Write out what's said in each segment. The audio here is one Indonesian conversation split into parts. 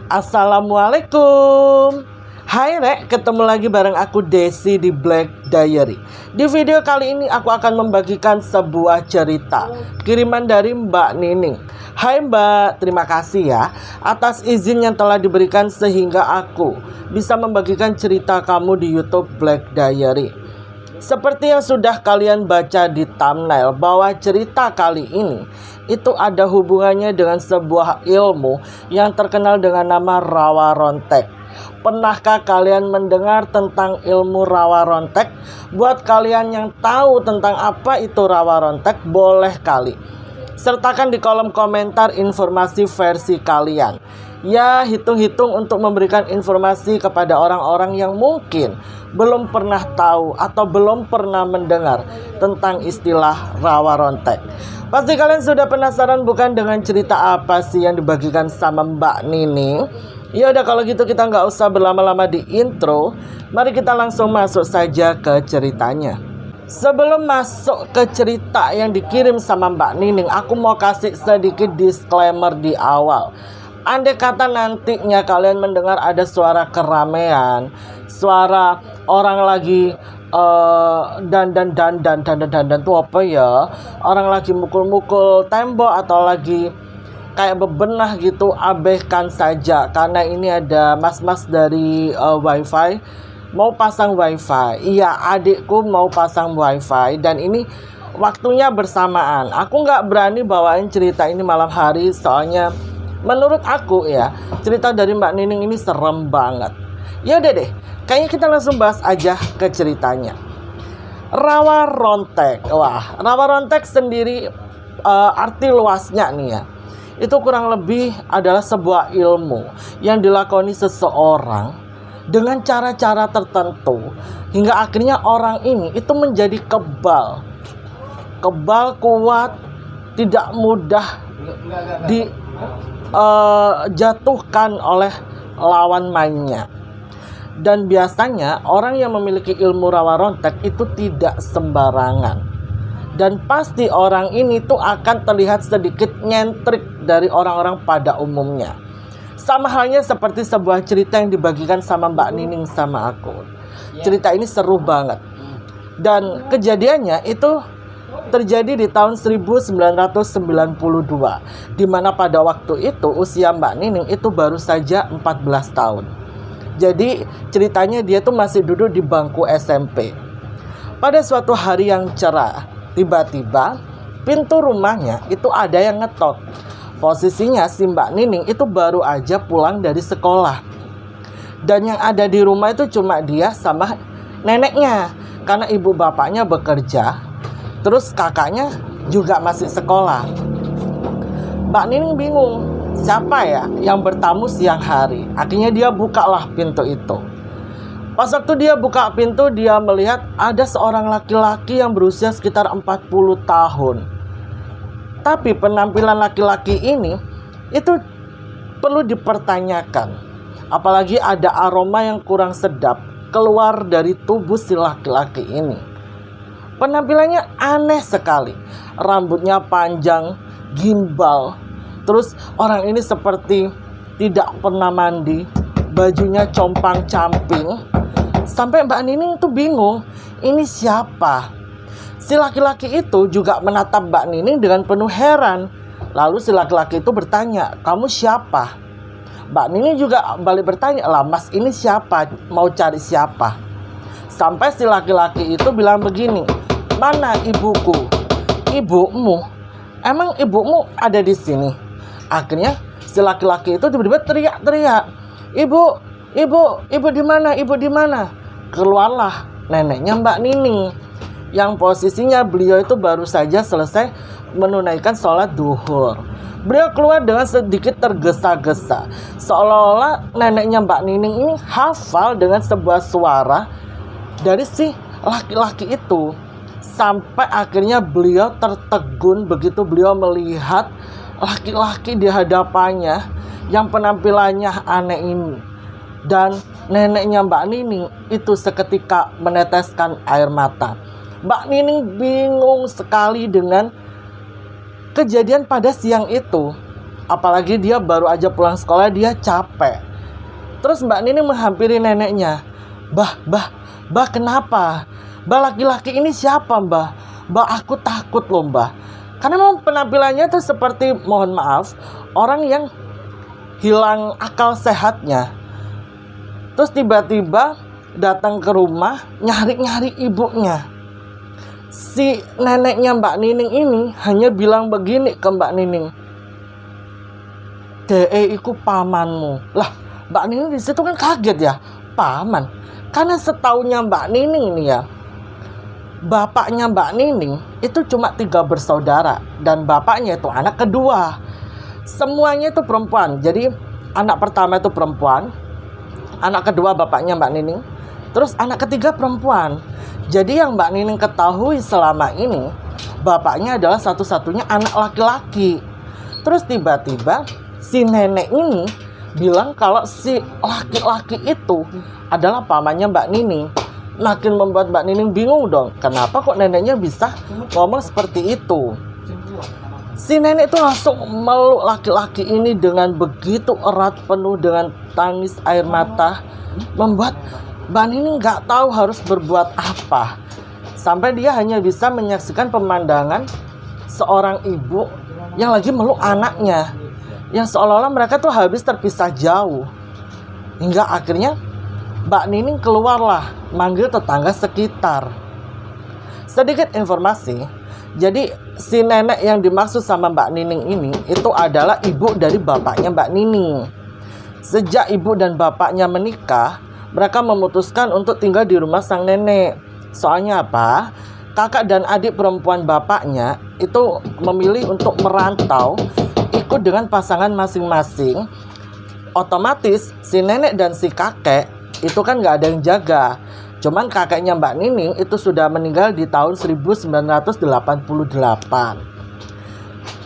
Assalamualaikum. Hai Rek, ketemu lagi bareng aku Desi di Black Diary. Di video kali ini aku akan membagikan sebuah cerita kiriman dari Mbak Nining. Hai Mbak, terima kasih ya atas izin yang telah diberikan sehingga aku bisa membagikan cerita kamu di YouTube Black Diary. Seperti yang sudah kalian baca di thumbnail bahwa cerita kali ini itu ada hubungannya dengan sebuah ilmu yang terkenal dengan nama Rawa Rontek. Pernahkah kalian mendengar tentang ilmu Rawa Rontek? Buat kalian yang tahu tentang apa itu Rawa Rontek, boleh kali sertakan di kolom komentar informasi versi kalian. Ya, hitung-hitung untuk memberikan informasi kepada orang-orang yang mungkin belum pernah tahu atau belum pernah mendengar tentang istilah Rawa Rontek. Pasti kalian sudah penasaran bukan dengan cerita apa sih yang dibagikan sama Mbak Nining? Ya udah, kalau gitu kita nggak usah berlama-lama di intro. Mari kita langsung masuk saja ke ceritanya. Sebelum masuk ke cerita yang dikirim sama Mbak Nining, aku mau kasih sedikit disclaimer di awal. Andai kata nantinya kalian mendengar ada suara keramaian, suara orang lagi dandan itu apa ya? Orang lagi mukul-mukul tembok atau lagi kayak bebenah gitu, abaikan saja karena ini ada mas-mas dari wifi mau pasang wifi. Iya, adikku mau pasang wifi dan ini waktunya bersamaan. Aku nggak berani bawain cerita ini malam hari soalnya menurut aku ya cerita dari Mbak Nining ini serem banget. Ya udah deh, kayaknya kita langsung bahas aja ke ceritanya. Rawa Rontek. Wah, Rawa Rontek sendiri arti luasnya nih ya, itu kurang lebih adalah sebuah ilmu yang dilakoni seseorang dengan cara-cara tertentu hingga akhirnya orang ini itu menjadi kebal, kuat, tidak mudah dijatuhkan oleh lawan mainnya. Dan biasanya orang yang memiliki ilmu Rawa Rontek itu tidak sembarangan. Dan pasti orang ini tuh akan terlihat sedikit nyentrik dari orang-orang pada umumnya. Sama halnya seperti sebuah cerita yang dibagikan sama Mbak Nining sama aku. Cerita ini seru banget. Dan kejadiannya itu terjadi di tahun 1992. Dimana pada waktu itu usia Mbak Nining itu baru saja 14 tahun. Jadi ceritanya dia tuh masih duduk di bangku SMP. Pada suatu hari yang cerah, tiba-tiba pintu rumahnya itu ada yang ngetok. Posisinya si Mbak Nining itu baru aja pulang dari sekolah. Dan yang ada di rumah itu cuma dia sama neneknya. Karena ibu bapaknya bekerja, terus kakaknya juga masih sekolah. Mbak Nining bingung, siapa ya yang bertamu siang hari? Akhirnya dia bukalah pintu itu. Pas waktu dia buka pintu, dia melihat ada seorang laki-laki yang berusia sekitar 40 tahun. Tapi penampilan laki-laki ini itu perlu dipertanyakan. Apalagi ada aroma yang kurang sedap keluar dari tubuh si laki-laki ini. Penampilannya aneh sekali. Rambutnya panjang, gimbal. Terus orang ini seperti tidak pernah mandi. Bajunya compang-camping. Sampai Mbak Nining itu bingung, ini siapa? Si laki-laki itu juga menatap Mbak Nining dengan penuh heran. Lalu si laki-laki itu bertanya, kamu siapa? Mbak Nining juga balik bertanya, lah mas ini siapa? Mau cari siapa? Sampai si laki-laki itu bilang begini, mana ibuku? Ibumu? Emang ibumu ada di sini? Akhirnya si laki-laki itu tiba-tiba teriak-teriak, ibu di mana? Ibu di mana? Keluarlah neneknya Mbak Nining, yang posisinya beliau itu baru saja selesai menunaikan sholat duhur. Beliau keluar dengan sedikit tergesa-gesa, seolah-olah neneknya Mbak Nining ini hafal dengan sebuah suara dari si laki-laki itu. Sampai akhirnya beliau tertegun begitu beliau melihat laki-laki di hadapannya yang penampilannya aneh ini. Dan neneknya Mbak Nining itu seketika meneteskan air mata. Mbak Nining bingung sekali dengan kejadian pada siang itu. Apalagi dia baru aja pulang sekolah, dia capek. Terus Mbak Nining menghampiri neneknya. Mbah kenapa? Mbah, laki-laki ini siapa Mbah? Mbah, aku takut loh Mbah. Karena memang penampilannya tuh seperti, mohon maaf, orang yang hilang akal sehatnya. Terus tiba-tiba datang ke rumah nyari-nyari ibunya. Si neneknya Mbak Nining ini hanya bilang begini ke Mbak Nining. "Dee iku pamanmu." Lah, Mbak Nining di situ kan kaget ya. Paman. Karena setaunya Mbak Nining nih ya, bapaknya Mbak Nining itu cuma 3 bersaudara. Dan bapaknya itu anak kedua. Semuanya itu perempuan. Jadi anak pertama itu perempuan, anak kedua bapaknya Mbak Nining, terus anak ketiga perempuan. Jadi yang Mbak Nining ketahui selama ini, bapaknya adalah satu-satunya anak laki-laki. Terus tiba-tiba si nenek ini bilang kalau si laki-laki itu adalah pamannya Mbak Nining. Makin membuat Mbak Nining bingung dong. Kenapa kok neneknya bisa ngomong seperti itu? Si nenek itu langsung meluk laki-laki ini dengan begitu erat, penuh dengan tangis air mata, membuat Mbak Nining gak tahu harus berbuat apa. Sampai dia hanya bisa menyaksikan pemandangan seorang ibu yang lagi meluk anaknya, yang seolah-olah mereka tuh habis terpisah jauh. Hingga akhirnya Mbak Nining keluarlah manggil tetangga sekitar. Sedikit informasi, jadi si nenek yang dimaksud sama Mbak Nining ini itu adalah ibu dari bapaknya Mbak Nining. Sejak ibu dan bapaknya menikah, mereka memutuskan untuk tinggal di rumah sang nenek. Soalnya apa? Kakak dan adik perempuan bapaknya itu memilih untuk merantau ikut dengan pasangan masing-masing. Otomatis si nenek dan si kakek itu kan gak ada yang jaga. Cuman kakeknya Mbak Nining itu sudah meninggal di tahun 1988.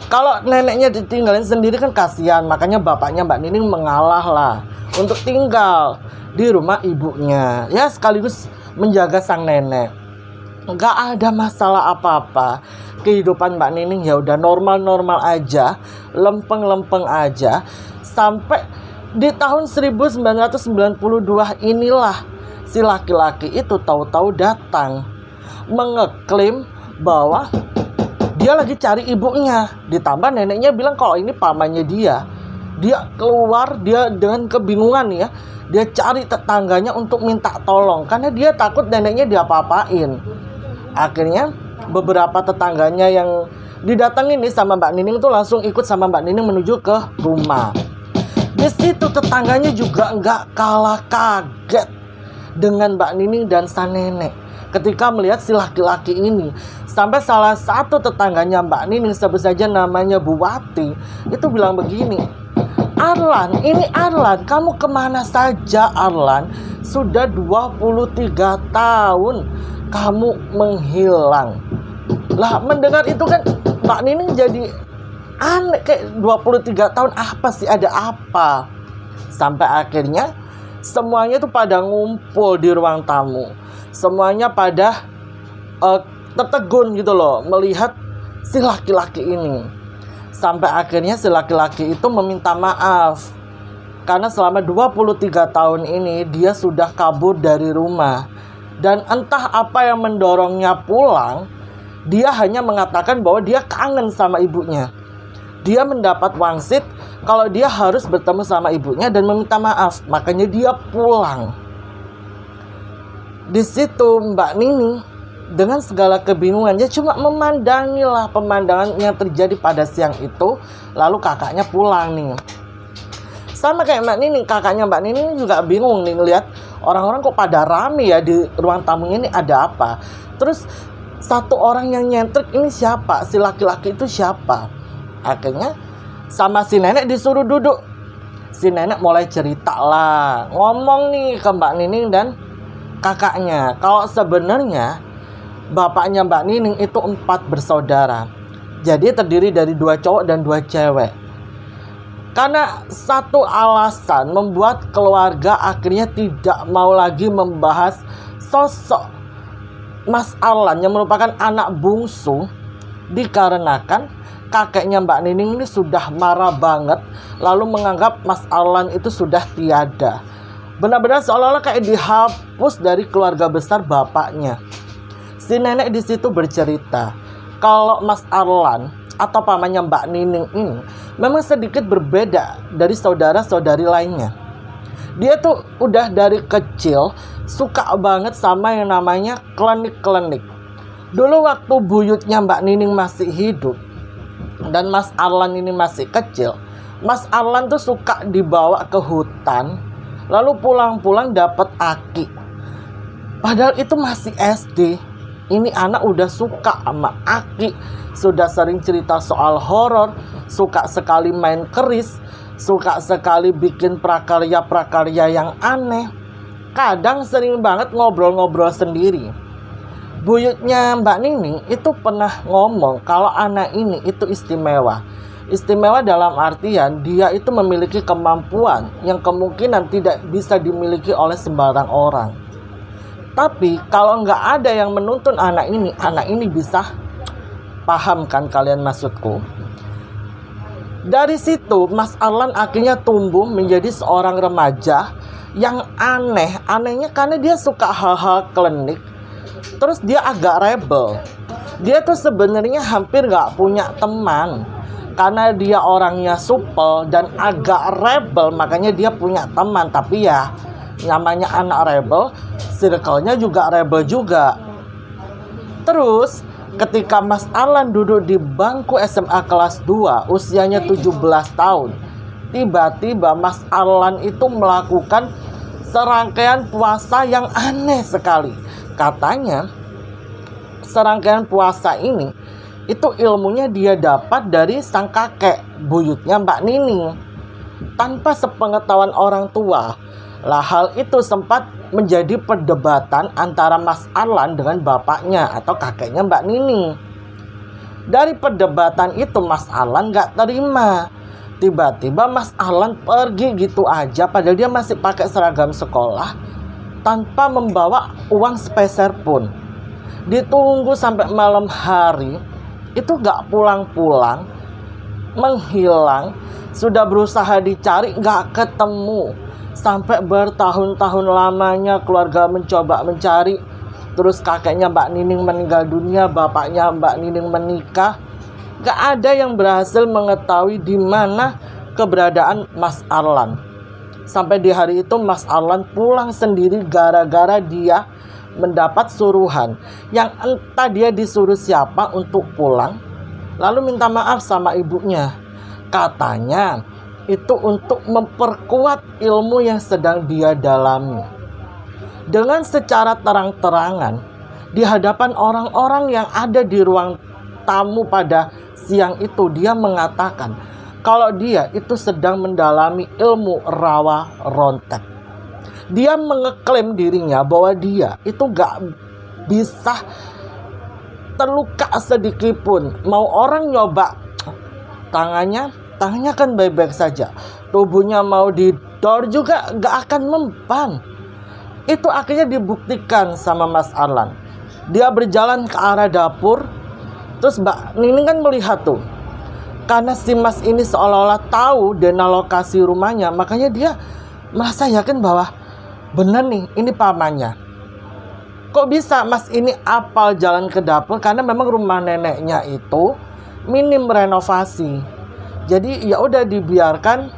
Kalau neneknya ditinggalin sendiri kan kasihan. Makanya bapaknya Mbak Nining mengalah lah untuk tinggal di rumah ibunya, ya sekaligus menjaga sang nenek. Nggak ada masalah apa-apa. Kehidupan Mbak Nining ya udah normal-normal aja, lempeng-lempeng aja. Sampai di tahun 1992 inilah si laki-laki itu tahu-tahu datang mengeklaim bahwa dia lagi cari ibunya. Ditambah neneknya bilang kalau ini pamannya dia. Dia keluar, dia dengan kebingungan ya. Dia cari tetangganya untuk minta tolong karena dia takut neneknya diapa-apain. Akhirnya beberapa tetangganya yang didatengin nih sama Mbak Nining tuh langsung ikut sama Mbak Nining menuju ke rumah. Di situ tetangganya juga nggak kalah kaget dengan Mbak Nining dan sang nenek ketika melihat si laki-laki ini. Sampai salah satu tetangganya Mbak Nining, sebut saja namanya Bu Wati, itu bilang begini, "Arlan, ini Arlan, kamu kemana saja Arlan? Sudah 23 tahun kamu menghilang." Lah mendengar itu kan Mbak Nining jadi aneh, kayak 23 tahun apa sih, ada apa? Sampai akhirnya semuanya tuh pada ngumpul di ruang tamu. Semuanya pada tertegun gitu loh melihat si laki-laki ini. Sampai akhirnya si laki-laki itu meminta maaf karena selama 23 tahun ini dia sudah kabur dari rumah. Dan entah apa yang mendorongnya pulang, dia hanya mengatakan bahwa dia kangen sama ibunya. Dia mendapat wangsit kalau dia harus bertemu sama ibunya dan meminta maaf. Makanya dia pulang. Di situ Mbak Nining dengan segala kebingungan, dia cuma memandangilah pemandangan yang terjadi pada siang itu. Lalu kakaknya pulang nih. Sama kayak Mbak Nining, kakaknya Mbak Nining juga bingung nih ngeliat orang-orang kok pada rame ya di ruang tamunya, ini ada apa. Terus satu orang yang nyentrik ini siapa? Si laki-laki itu siapa? Akhirnya sama si nenek disuruh duduk. Si nenek mulai cerita lah, ngomong nih ke Mbak Nining dan kakaknya kalau sebenarnya bapaknya Mbak Nining itu 4 bersaudara. Jadi terdiri dari 2 cowok dan 2 cewek. Karena satu alasan membuat keluarga akhirnya tidak mau lagi membahas sosok Mas Arlan yang merupakan anak bungsu, dikarenakan kakeknya Mbak Nining ini sudah marah banget, lalu menganggap Mas Arlan itu sudah tiada. Benar-benar seolah-olah kayak dihapus dari keluarga besar bapaknya. Si nenek di situ bercerita kalau Mas Arlan atau pamannya Mbak Nining ini memang sedikit berbeda dari saudara-saudari lainnya. Dia tuh udah dari kecil suka banget sama yang namanya klenik-klenik. Dulu waktu buyutnya Mbak Nining masih hidup dan Mas Arlan ini masih kecil, Mas Arlan tuh suka dibawa ke hutan, lalu pulang-pulang dapat aki. Padahal itu masih SD. Ini anak udah suka sama aki, sudah sering cerita soal horor, suka sekali main keris, suka sekali bikin prakarya-prakarya yang aneh. Kadang sering banget ngobrol-ngobrol sendiri. Buyutnya Mbak Nining itu pernah ngomong kalau anak ini itu istimewa. Istimewa dalam artian dia itu memiliki kemampuan yang kemungkinan tidak bisa dimiliki oleh sembarang orang. Tapi kalau nggak ada yang menuntun anak ini bisa. Paham kan kalian maksudku? Dari situ Mas Arlan akhirnya tumbuh menjadi seorang remaja yang aneh. Anehnya karena dia suka hal-hal klinik. Terus dia agak rebel. Dia tuh sebenarnya hampir nggak punya teman. Karena dia orangnya supel dan agak rebel, makanya dia punya teman. Tapi ya namanya anak rebel, circle-nya juga rebel juga. Terus ketika Mas Arlan duduk di bangku SMA kelas 2, usianya 17 tahun, tiba-tiba Mas Arlan itu melakukan serangkaian puasa yang aneh sekali. Katanya serangkaian puasa ini itu ilmunya dia dapat dari sang kakek buyutnya Mbak Nining. Tanpa sepengetahuan orang tua. Lah hal itu sempat menjadi perdebatan antara Mas Arlan dengan bapaknya atau kakeknya Mbak Nining. Dari perdebatan itu Mas Arlan gak terima. Tiba-tiba Mas Arlan pergi gitu aja padahal dia masih pakai seragam sekolah tanpa membawa uang sepeser pun. Ditunggu sampai malam hari itu gak pulang-pulang, menghilang. Sudah berusaha dicari gak ketemu. Sampai bertahun-tahun lamanya keluarga mencoba mencari. Terus kakeknya Mbak Nining meninggal dunia, bapaknya Mbak Nining menikah. Gak ada yang berhasil mengetahui di mana keberadaan Mas Arlan. Sampai di hari itu Mas Arlan pulang sendiri gara-gara dia mendapat suruhan. Yang entah dia disuruh siapa untuk pulang, lalu minta maaf sama ibunya. Katanya itu untuk memperkuat ilmu yang sedang dia dalami. Dengan secara terang-terangan di hadapan orang-orang yang ada di ruang tamu pada siang itu, dia mengatakan kalau dia itu sedang mendalami ilmu rawa rontek. Dia mengeklaim dirinya bahwa dia itu gak bisa terluka sedikit pun. Mau orang nyoba tangannya kan baik-baik saja. Tubuhnya mau didor juga gak akan mempan. Itu akhirnya dibuktikan sama Mas Arlan. Dia berjalan ke arah dapur. Terus Mbak Nining kan melihat tuh. Karena si Mas ini seolah-olah tahu dana lokasi rumahnya, makanya dia merasa yakin bahwa benar nih ini pamannya. Kok bisa Mas ini apal jalan ke dapur? Karena memang rumah neneknya itu minim renovasi. Jadi ya udah dibiarkan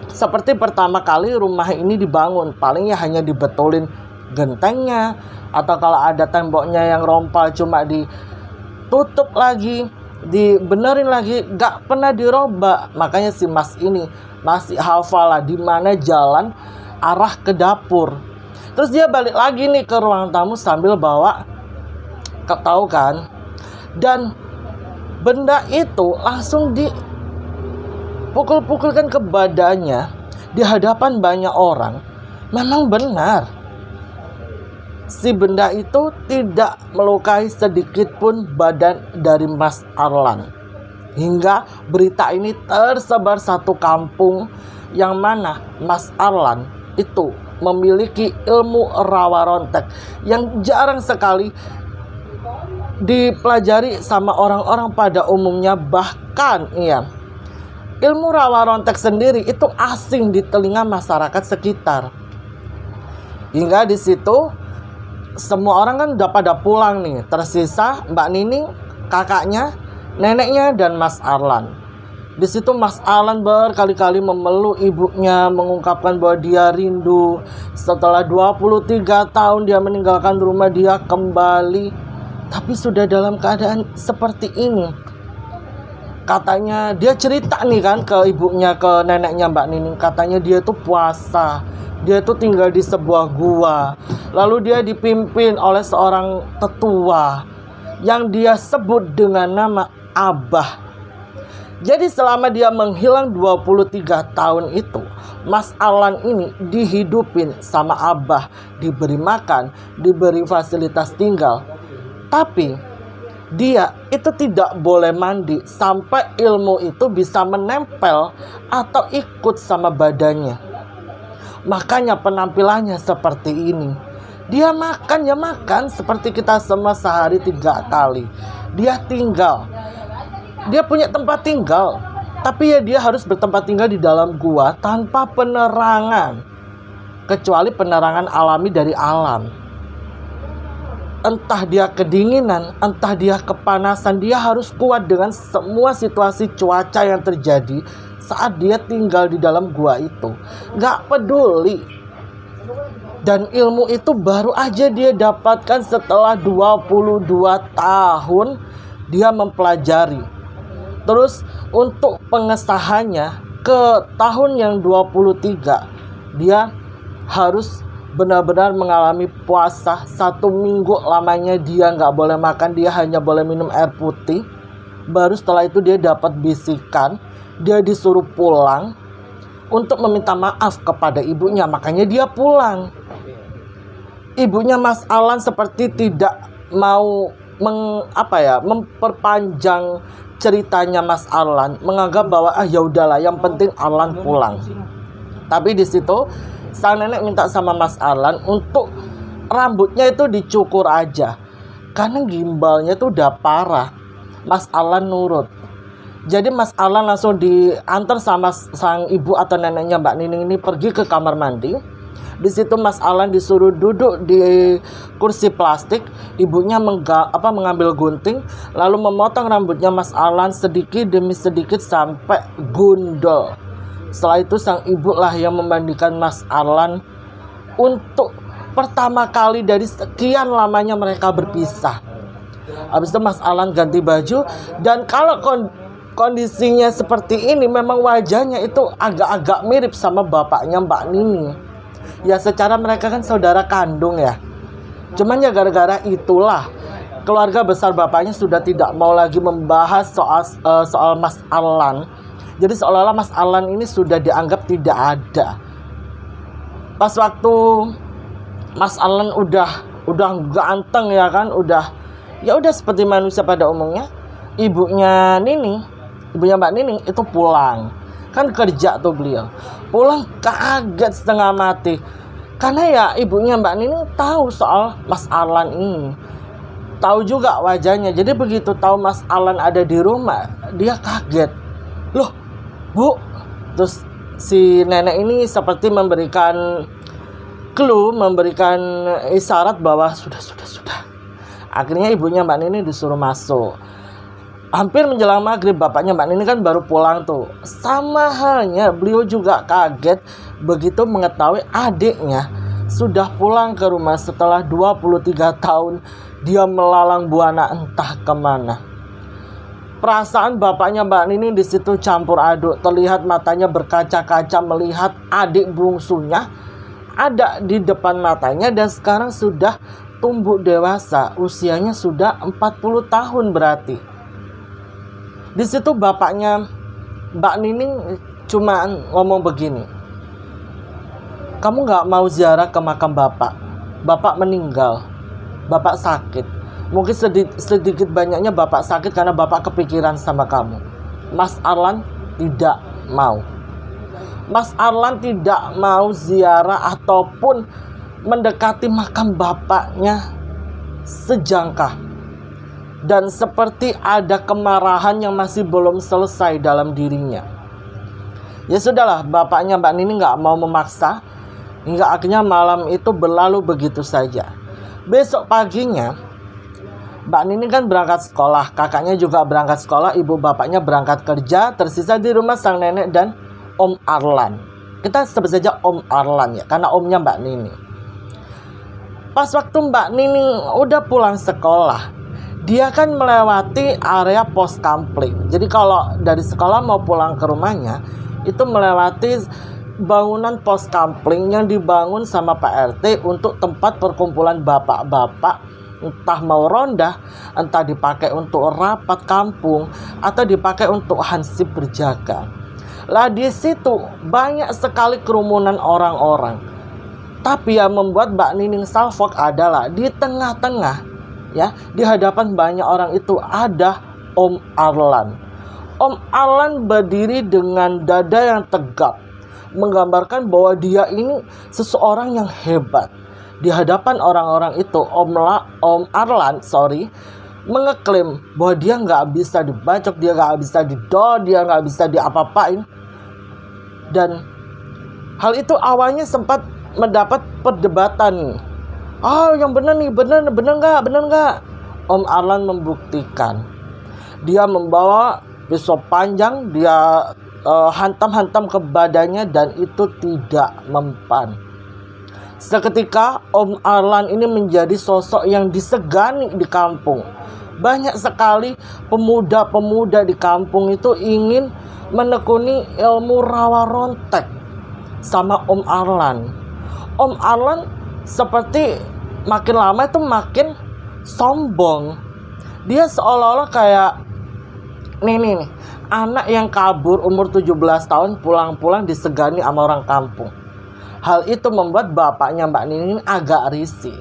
seperti pertama kali rumah ini dibangun. Palingnya hanya dibetulin gentengnya, atau kalau ada temboknya yang rompal cuma ditutup lagi, dibenerin lagi, gak pernah dirobak. Makanya si Mas ini masih hafal lah di mana jalan arah ke dapur. Terus dia balik lagi nih ke ruang tamu sambil bawa tahu kan. Dan benda itu langsung dipukul-pukulkan ke badannya di hadapan banyak orang. Memang benar, si benda itu tidak melukai sedikit pun badan dari Mas Arlan. Hingga berita ini tersebar satu kampung, yang mana Mas Arlan itu memiliki ilmu rawa rontek yang jarang sekali dipelajari sama orang-orang pada umumnya. Bahkan Bahkan ilmu rawa rontek sendiri itu asing di telinga masyarakat sekitar. Hingga di situ semua orang kan udah pada pulang nih. Tersisa Mbak Nining, kakaknya, neneknya, dan Mas Arlan. Di situ Mas Arlan berkali-kali memeluk ibunya, mengungkapkan bahwa dia rindu. Setelah 23 tahun dia meninggalkan rumah, dia kembali, tapi sudah dalam keadaan seperti ini. Katanya dia cerita nih kan ke ibunya, ke neneknya Mbak Nining. Katanya dia itu puasa, dia itu tinggal di sebuah gua, lalu dia dipimpin oleh seorang tetua yang dia sebut dengan nama Abah. Jadi selama dia menghilang 23 tahun itu, Mas Arlan ini dihidupin sama Abah, diberi makan, diberi fasilitas tinggal. Tapi dia itu tidak boleh mandi sampai ilmu itu bisa menempel atau ikut sama badannya. Makanya penampilannya seperti ini. Dia makan ya makan seperti kita semua sehari 3 kali. Dia tinggal, dia punya tempat tinggal, tapi ya dia harus bertempat tinggal di dalam gua tanpa penerangan, kecuali penerangan alami dari alam. Entah dia kedinginan, entah dia kepanasan, dia harus kuat dengan semua situasi cuaca yang terjadi saat dia tinggal di dalam gua itu. Gak peduli. Dan ilmu itu baru aja dia dapatkan setelah 22 tahun dia mempelajari. Terus untuk pengesahannya ke tahun yang 23, dia harus benar-benar mengalami puasa 1 minggu lamanya. Dia nggak boleh makan, dia hanya boleh minum air putih. Baru setelah itu dia dapat bisikan, dia disuruh pulang untuk meminta maaf kepada ibunya. Makanya dia pulang. Ibunya Mas Arlan seperti tidak mau memperpanjang ceritanya Mas Arlan, menganggap bahwa ya udahlah, yang penting Arlan pulang. Tapi di situ sang nenek minta sama Mas Arlan untuk rambutnya itu dicukur aja, karena gimbalnya tuh udah parah. Mas Arlan nurut. Jadi Mas Arlan langsung diantar sama sang ibu atau neneknya Mbak Nining ini pergi ke kamar mandi. Di situ Mas Arlan disuruh duduk di kursi plastik. Ibunya mengambil gunting, lalu memotong rambutnya Mas Arlan sedikit demi sedikit sampai gundul. Setelah itu sang ibu lah yang memandikan Mas Arlan untuk pertama kali dari sekian lamanya mereka berpisah. Habis itu Mas Arlan ganti baju, dan kalau kondisinya seperti ini memang wajahnya itu agak-agak mirip sama bapaknya Mbak Nining. Ya secara mereka kan saudara kandung ya. Cuman ya gara-gara itulah keluarga besar bapaknya sudah tidak mau lagi membahas soal Mas Arlan. Jadi seolah-olah Mas Arlan ini sudah dianggap tidak ada. Pas waktu Mas Arlan udah ganteng ya kan, udah seperti manusia pada umumnya, ibunya Mbak Nining itu pulang. Kan kerja tuh beliau. Pulang kaget setengah mati. Karena ya ibunya Mbak Nining tahu soal Mas Arlan ini. Tahu juga wajahnya. Jadi begitu tahu Mas Arlan ada di rumah, dia kaget. Loh, Bu. Terus si nenek ini seperti memberikan clue, memberikan isyarat bahwa sudah. Akhirnya ibunya Mbak Nining disuruh masuk. Hampir menjelang maghrib, bapaknya Mbak Nining kan baru pulang tuh. Sama halnya beliau juga kaget begitu mengetahui adiknya sudah pulang ke rumah setelah 23 tahun dia melalang buana entah kemana. Perasaan bapaknya Mbak Nining di situ campur aduk. Terlihat matanya berkaca-kaca melihat adik bungsunya ada di depan matanya dan sekarang sudah tumbuh dewasa. Usianya sudah 40 tahun berarti. Di situ bapaknya Mbak Nining cuma ngomong begini, kamu gak mau ziarah ke makam bapak? Bapak meninggal, bapak sakit. Mungkin sedikit banyaknya bapak sakit karena bapak kepikiran sama kamu. Mas Arlan tidak mau. Mas Arlan tidak mau ziarah ataupun mendekati makam bapaknya sejangkah. dan seperti ada kemarahan yang masih belum selesai dalam dirinya. Ya sudahlah, bapaknya Mbak Nining nggak mau memaksa, hingga akhirnya malam itu berlalu begitu saja. Besok paginya Mbak Nining kan berangkat sekolah, kakaknya juga berangkat sekolah, ibu bapaknya berangkat kerja, tersisa di rumah sang nenek dan Om Arlan. Kita sebut saja Om Arlan ya, karena omnya Mbak Nining. Pas waktu Mbak Nining udah pulang sekolah, dia kan melewati area pos kampling. Jadi kalau dari sekolah mau pulang ke rumahnya, itu melewati bangunan pos kampling yang dibangun sama Pak RT untuk tempat perkumpulan bapak-bapak, entah mau ronda, entah dipakai untuk rapat kampung, atau dipakai untuk hansip berjaga. Lah di situ banyak sekali kerumunan orang-orang. Tapi yang membuat Mbak Nining salfok adalah di tengah-tengah, ya, di hadapan banyak orang itu ada Om Arlan. Om Arlan berdiri dengan dada yang tegap, menggambarkan bahwa dia ini seseorang yang hebat. Di hadapan orang-orang itu Om Arlan mengeklaim bahwa dia nggak bisa dibacok, dia nggak bisa didol, dia nggak bisa diapa-apain. Dan hal itu awalnya sempat mendapat perdebatan. Yang benar nih, benar nggak? Om Arlan membuktikan. Dia membawa pisau panjang, dia hantam-hantam ke badannya dan itu tidak mempan. Seketika Om Arlan ini menjadi sosok yang disegani di kampung. Banyak sekali pemuda-pemuda di kampung itu ingin menekuni ilmu rawa rontek sama Om Arlan. Om Arlan seperti makin lama itu makin sombong. Dia seolah-olah kayak nih anak yang kabur umur 17 tahun pulang-pulang disegani sama orang kampung. Hal itu membuat bapaknya Mbak Nining agak risih.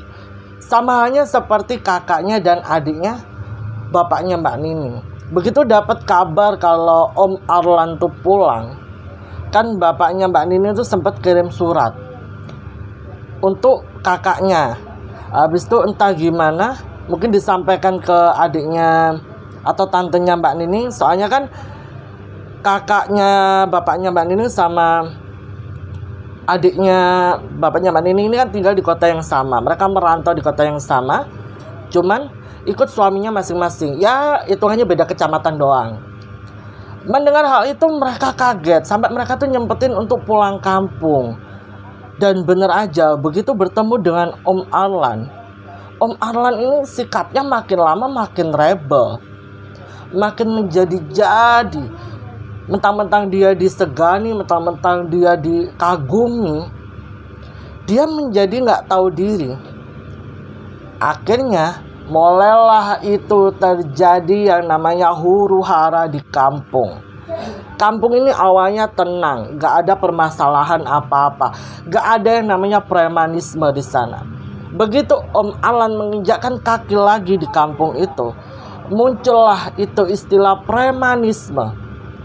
Sama halnya seperti kakaknya dan adiknya bapaknya Mbak Nining. Begitu dapat kabar kalau Om Arlan tuh pulang, kan bapaknya Mbak Nining tuh sempat kirim surat untuk kakaknya. Habis itu entah gimana, mungkin disampaikan ke adiknya atau tantenya Mbak Nining. Soalnya kan kakaknya bapaknya Mbak Nining sama adiknya bapaknya Mbak Nining ini kan tinggal di kota yang sama. Mereka merantau di kota yang sama, cuman ikut suaminya masing-masing. Ya itu hanya beda kecamatan doang. Mendengar hal itu mereka kaget, sampai mereka tuh nyempetin untuk pulang kampung. Dan bener aja, begitu bertemu dengan Om Arlan, Om Arlan ini sikapnya makin lama makin rebel, makin menjadi-jadi. Mentang-mentang dia disegani, mentang-mentang dia dikagumi, dia menjadi nggak tahu diri. Akhirnya mulailah itu terjadi yang namanya huru-hara di kampung. Kampung ini awalnya tenang, gak ada permasalahan apa-apa, gak ada yang namanya premanisme di sana. Begitu Om Arlan menginjakkan kaki lagi di kampung itu, muncullah itu istilah premanisme.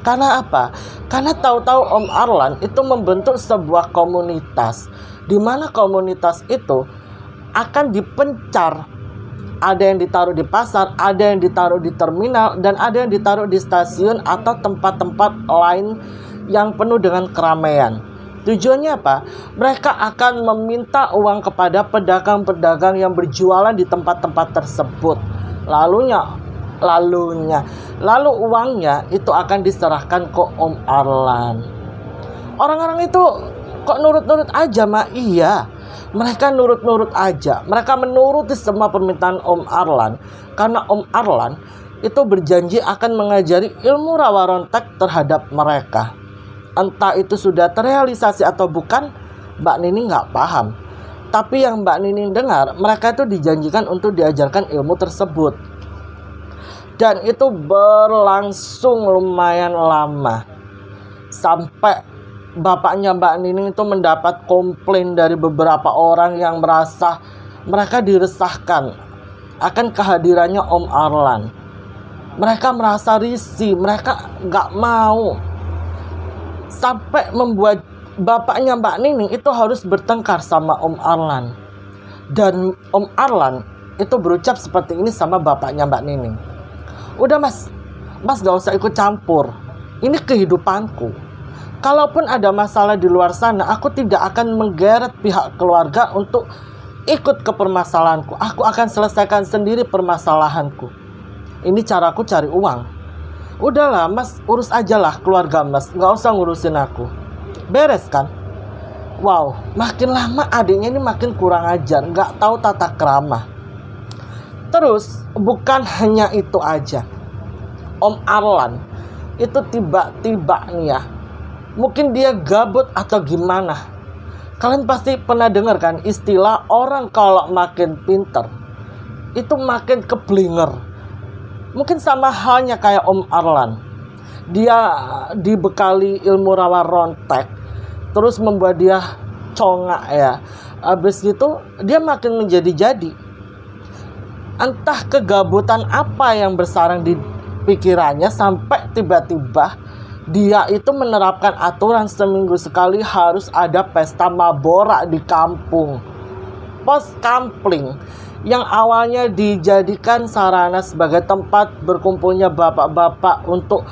Karena apa? Karena tahu-tahu Om Arlan itu membentuk sebuah komunitas, di mana komunitas itu akan dipencar. Ada yang ditaruh di pasar, ada yang ditaruh di terminal, dan ada yang ditaruh di stasiun atau tempat-tempat lain yang penuh dengan keramaian. Tujuannya apa? Mereka akan meminta uang kepada pedagang-pedagang yang berjualan di tempat-tempat tersebut. Lalu uangnya itu akan diserahkan ke Om Arlan. Orang-orang itu kok nurut-nurut aja, Mak? Iya. Mereka nurut-nurut aja. Mereka menuruti semua permintaan Om Arlan. Karena Om Arlan itu berjanji akan mengajari ilmu rawa rontek terhadap mereka. Entah itu sudah terrealisasi atau bukan, Mbak Nining nggak paham. Tapi yang Mbak Nining dengar, mereka itu dijanjikan untuk diajarkan ilmu tersebut. Dan itu berlangsung lumayan lama. Sampai bapaknya Mbak Nining itu mendapat komplain dari beberapa orang yang merasa mereka diresahkan akan kehadirannya Om Arlan. Mereka merasa risih, mereka nggak mau. Sampai membuat bapaknya Mbak Nining itu harus bertengkar sama Om Arlan. Dan Om Arlan itu berucap seperti ini sama bapaknya Mbak Nining. Udah mas gak usah ikut campur. Ini kehidupanku. Kalaupun ada masalah di luar sana, aku tidak akan menggeret pihak keluarga untuk ikut ke permasalahanku. Aku akan selesaikan sendiri permasalahanku. Ini caraku cari uang. Udahlah mas, urus aja lah keluarga mas, gak usah ngurusin aku. Beres kan? Wow, makin lama adiknya ini makin kurang ajar, gak tahu tata krama. Terus bukan hanya itu aja, Om Arlan itu tiba-tiba nih ya, mungkin dia gabut atau gimana. Kalian pasti pernah dengar kan istilah orang kalau makin pinter itu makin keblinger. Mungkin sama halnya kayak Om Arlan. Dia dibekali ilmu rawa rontek, terus membuat dia congak ya. Habis gitu dia makin menjadi-jadi. Entah kegabutan apa yang bersarang di pikirannya sampai tiba-tiba dia itu menerapkan aturan seminggu sekali harus ada pesta mabora di kampung. Pos kampling yang awalnya dijadikan sarana sebagai tempat berkumpulnya bapak-bapak untuk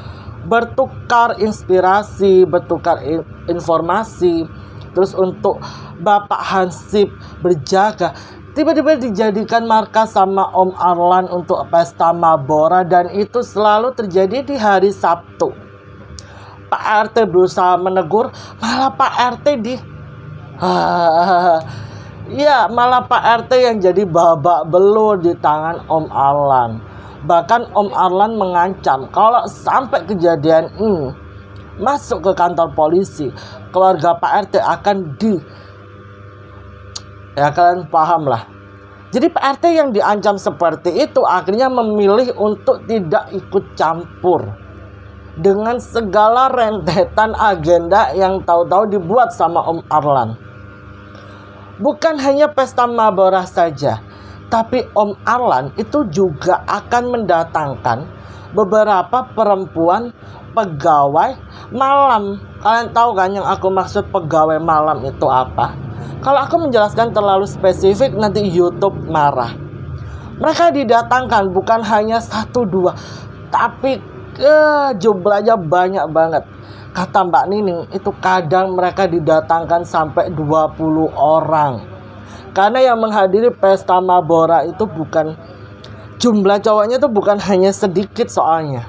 bertukar inspirasi, bertukar informasi, terus untuk Bapak Hansip berjaga, tiba-tiba dijadikan markas sama Om Arlan untuk pesta mabora, dan itu selalu terjadi di hari Sabtu. Pak RT berusaha menegur, malah Pak RT ya malah Pak RT yang jadi babak belur di tangan Om Arlan. Bahkan Om Arlan mengancam kalau sampai kejadian ini masuk ke kantor polisi, keluarga Pak RT akan ya kalian paham lah. Jadi Pak RT yang diancam seperti itu akhirnya memilih untuk tidak ikut campur dengan segala rentetan agenda yang tahu-tahu dibuat sama Om Arlan. Bukan hanya pesta mabora saja, tapi Om Arlan itu juga akan mendatangkan beberapa perempuan pegawai malam. Kalian tahu kan yang aku maksud pegawai malam itu apa? Kalau aku menjelaskan terlalu spesifik nanti YouTube marah. Mereka didatangkan bukan hanya 1-2, tapi jumlahnya banyak banget. Kata Mbak Nining itu kadang mereka didatangkan sampai 20 orang. Karena yang menghadiri pesta mabora itu bukan jumlah cowoknya itu bukan hanya sedikit soalnya.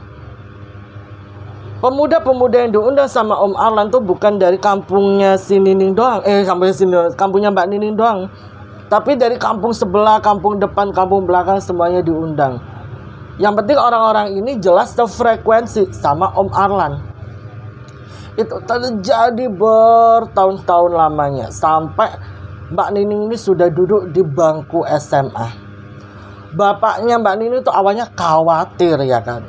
Pemuda-pemuda yang diundang sama Om Arlan tuh bukan dari kampungnya si Nining doang, kampungnya Mbak Nining doang, tapi dari kampung sebelah, kampung depan, kampung belakang semuanya diundang. Yang penting orang-orang ini jelas sefrekuensi sama Om Arlan. Itu terjadi bertahun-tahun lamanya sampai Mbak Nining ini sudah duduk di bangku SMA. Bapaknya Mbak Nining itu awalnya khawatir ya kan.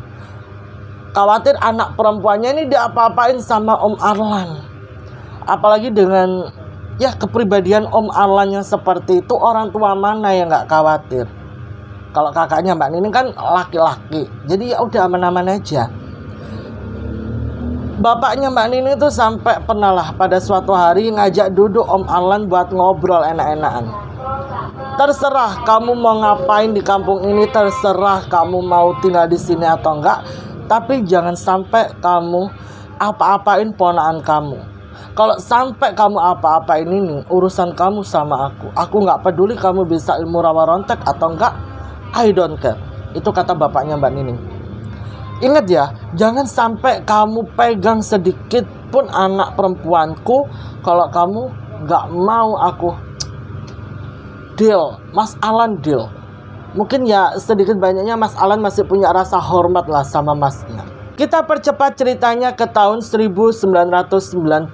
Khawatir anak perempuannya ini diapa-apain sama Om Arlan. Apalagi dengan ya kepribadian Om Arlan yang seperti itu, orang tua mana yang gak khawatir. Kalau kakaknya Mbak Nining kan laki-laki, jadi ya udah aman-aman aja. Bapaknya Mbak Nining itu sampai pernah lah pada suatu hari ngajak duduk Om Arlan buat ngobrol enak-enakan. Terserah kamu mau ngapain di kampung ini, terserah kamu mau tinggal di sini atau enggak, tapi jangan sampai kamu apa-apain ponakan kamu. Kalau sampai kamu apa-apain ini, urusan kamu sama aku. Aku nggak peduli kamu bisa ilmu rawa rontek atau enggak, I don't care. Itu kata bapaknya Mbak Nining. Ingat ya, jangan sampai kamu pegang sedikit pun anak perempuanku. Kalau kamu nggak mau aku deal, Mas Alan deal. Mungkin ya sedikit banyaknya Mas Alan masih punya rasa hormat lah sama masnya. Kita percepat ceritanya ke tahun 1995,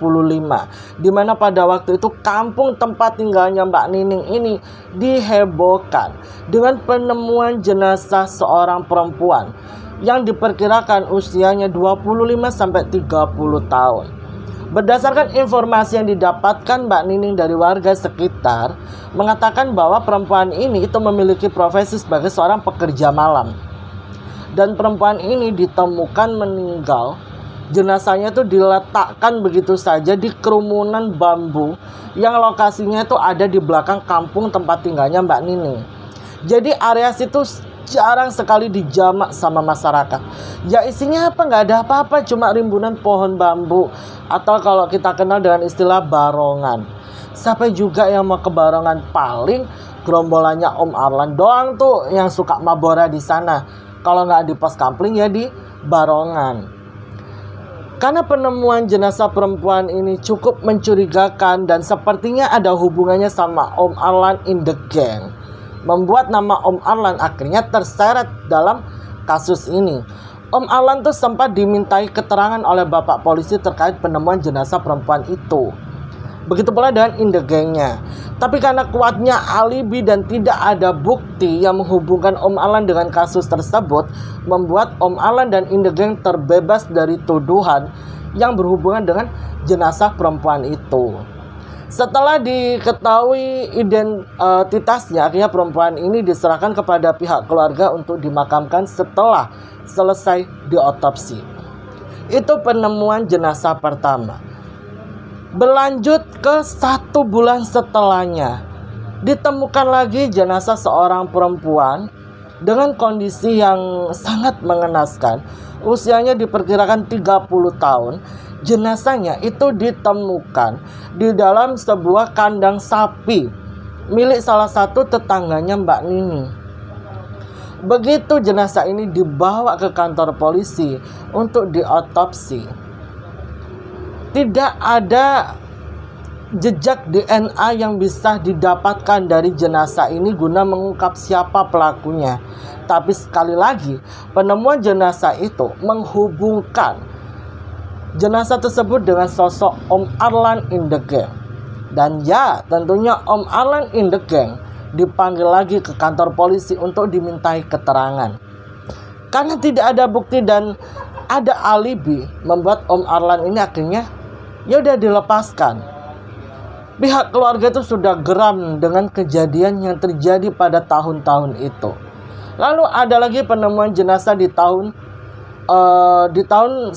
di mana pada waktu itu kampung tempat tinggalnya Mbak Nining ini dihebohkan dengan penemuan jenazah seorang perempuan yang diperkirakan usianya 25-30 tahun. Berdasarkan informasi yang didapatkan Mbak Nining dari warga sekitar, mengatakan bahwa perempuan ini itu memiliki profesi sebagai seorang pekerja malam. Dan perempuan ini ditemukan meninggal. Jenazahnya itu diletakkan begitu saja di kerumunan bambu yang lokasinya itu ada di belakang kampung tempat tinggalnya Mbak Nining. Jadi area situ jarang sekali dijamak sama masyarakat. Ya isinya apa? Nggak ada apa-apa, cuma rimbunan pohon bambu, atau kalau kita kenal dengan istilah barongan. Siapa juga yang mau ke barongan? Paling gerombolannya Om Arlan doang tuh yang suka mabora di sana. Kalau nggak di pos kampling ya di barongan. Karena penemuan jenazah perempuan ini cukup mencurigakan dan sepertinya ada hubungannya sama Om Arlan in the gang, membuat nama Om Arlan akhirnya terseret dalam kasus ini. Om Arlan tuh sempat dimintai keterangan oleh bapak polisi terkait penemuan jenazah perempuan itu. Begitu pula dengan in the gang-nya. Tapi karena kuatnya alibi dan tidak ada bukti yang menghubungkan Om Arlan dengan kasus tersebut, membuat Om Arlan dan in the gang terbebas dari tuduhan yang berhubungan dengan jenazah perempuan itu. Setelah diketahui identitasnya, akhirnya perempuan ini diserahkan kepada pihak keluarga untuk dimakamkan setelah selesai diotopsi. Itu penemuan jenazah pertama. Berlanjut ke 1 bulan setelahnya, ditemukan lagi jenazah seorang perempuan dengan kondisi yang sangat mengenaskan. Usianya diperkirakan 30 tahun. Jenazahnya itu ditemukan di dalam sebuah kandang sapi milik salah satu tetangganya Mbak Nini. Begitu jenazah ini dibawa ke kantor polisi untuk diotopsi, tidak ada jejak DNA yang bisa didapatkan dari jenazah ini guna mengungkap siapa pelakunya. Tapi sekali lagi, penemuan jenazah itu menghubungkan jenazah tersebut dengan sosok Om Arlan in the gang. Dan ya, tentunya Om Arlan in the gang dipanggil lagi ke kantor polisi untuk dimintai keterangan. Karena tidak ada bukti dan ada alibi, membuat Om Arlan ini akhirnya ya udah dilepaskan. Pihak keluarga itu sudah geram dengan kejadian yang terjadi pada tahun-tahun itu. Lalu ada lagi penemuan jenazah di tahun 95,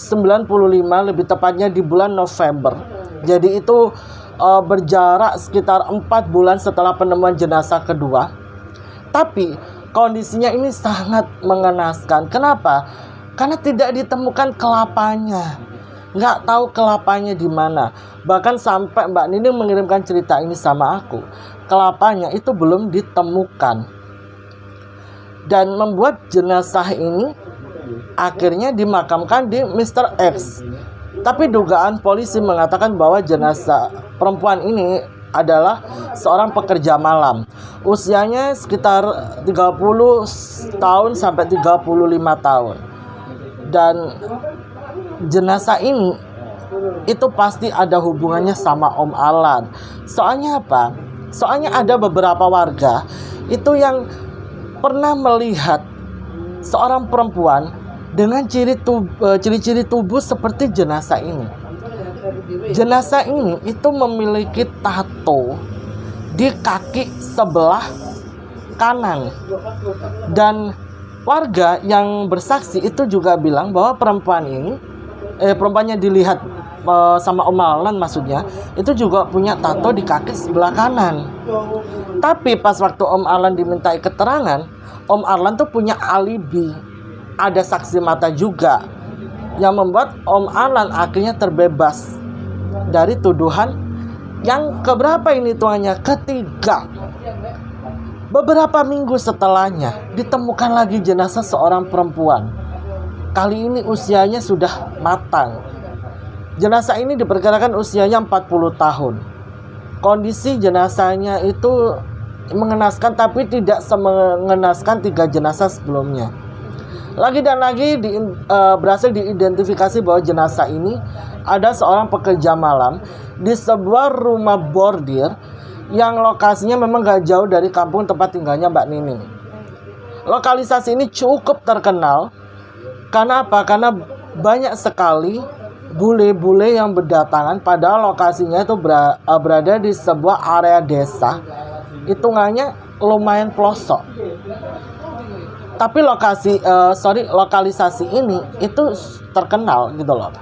lebih tepatnya di bulan November. Jadi itu berjarak sekitar 4 bulan setelah penemuan jenazah kedua. Tapi kondisinya ini sangat mengenaskan. Kenapa? Karena tidak ditemukan kelapanya. Nggak tahu kelapanya di mana. Bahkan sampai Mbak Nini mengirimkan cerita ini sama aku, kelapanya itu belum ditemukan. Dan membuat jenazah ini akhirnya dimakamkan di Mr. X. Tapi dugaan polisi mengatakan bahwa jenazah perempuan ini adalah seorang pekerja malam. Usianya sekitar 30 tahun sampai 35 tahun. Dan jenazah ini itu pasti ada hubungannya sama Om Arlan. Soalnya apa? Soalnya ada beberapa warga itu yang pernah melihat seorang perempuan dengan ciri-ciri tubuh seperti jenazah ini. Jenazah ini itu memiliki tato di kaki sebelah kanan. Dan warga yang bersaksi itu juga bilang bahwa perempuannya dilihat sama Om Arlan maksudnya, itu juga punya tato di kaki sebelah kanan. Tapi pas waktu Om Arlan dimintai keterangan, Om Arlan tuh punya alibi, ada saksi mata juga, yang membuat Om Arlan akhirnya terbebas dari tuduhan yang keberapa ini tuanya, ketiga. Beberapa minggu setelahnya ditemukan lagi jenazah seorang perempuan. Kali ini usianya sudah matang. Jenazah ini diperkirakan usianya 40 tahun. Kondisi jenazahnya itu mengenaskan, tapi tidak semengenaskan 3 jenazah sebelumnya. Lagi dan lagi berhasil diidentifikasi bahwa jenazah ini ada seorang pekerja malam di sebuah rumah bordir yang lokasinya memang gak jauh dari kampung tempat tinggalnya Mbak Nining. Lokalisasi ini cukup terkenal. Karena apa? Karena banyak sekali bule-bule yang berdatangan, padahal lokasinya itu berada di sebuah area desa. Hitungannya lumayan pelosok. Tapi lokalisasi ini itu terkenal gitu loh.